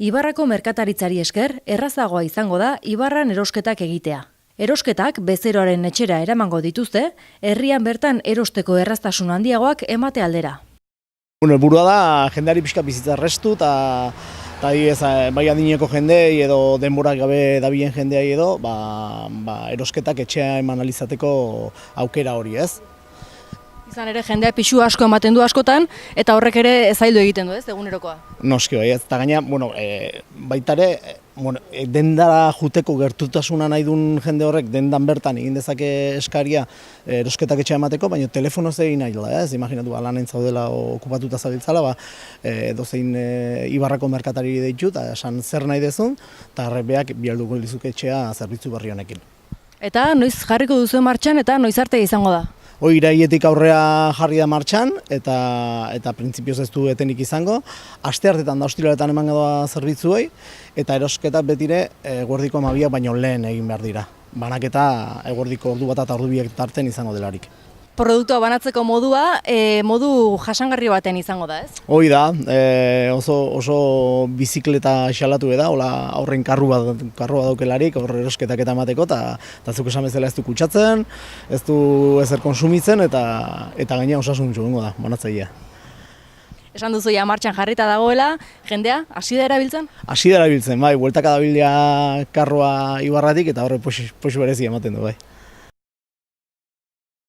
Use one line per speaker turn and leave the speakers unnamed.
Ibarrako merkataritzari esker, errazagoa izango da Ibarran erosketak egitea. Erosketak bezeroaren etxera eramango dituzte, herrian bertan erosteko erraztasun handiagoak emate aldera.
Helburua da jendeari pixka bizitza errestu eta bai adineko jendei edo denborak gabe dabilen jendeai edo erosketak etxea eman alizateko aukera hori, ez?
Izan ere jendea pixu asko ematen du askotan eta horrek ere zaildu egiten du, ez, egunerokoa.
Noski bai, ez. Eta gaina, baita ere, dendara juteko gertutasuna nahi duen jende horrek dendan bertan egin dezake eskaria erosketak etxea emateko, baina telefonoz egin nahi dela, ez? Imaginatu, lanen zaudela okupatuta zabiltzala, dozein Ibarrako merkatari deitu eta esan zer nahi dezun, eta beak bialduko lizuke etxea zerbitzu berri honekin.
Eta noiz jarriko duzu martxan eta noiz arte izango da?
Iraietik aurrea jarri da martxan eta printzipioz ez du etenik izango. Asteartetan da ostiraletan emango da zerbitzuei eta erosketak betire eguerdiko 12 baino lehen egin behar dira. Banaketa eguerdiko ordu bat eta ordu biak tarten izango delarik.
Produktua banatzeko modua, modu jasangarri baten izango da, ez?
Hoi da, oso bizikleta xalatu da, hola aurren karrua daukelarik, horre erosketak eta emateko, eta zuk esan bezala ez du kutsatzen, ez du ezer konsumitzen, eta gaina osasuntsu egongo da, banatzailea.
Esan duzu ja martxan jarrita dagoela, jendea, hasi da erabiltzen?
Hasi da erabiltzen, bai, bueltaka dabilia karroa Ibarratik, eta horre poxu berezi ematen du, bai.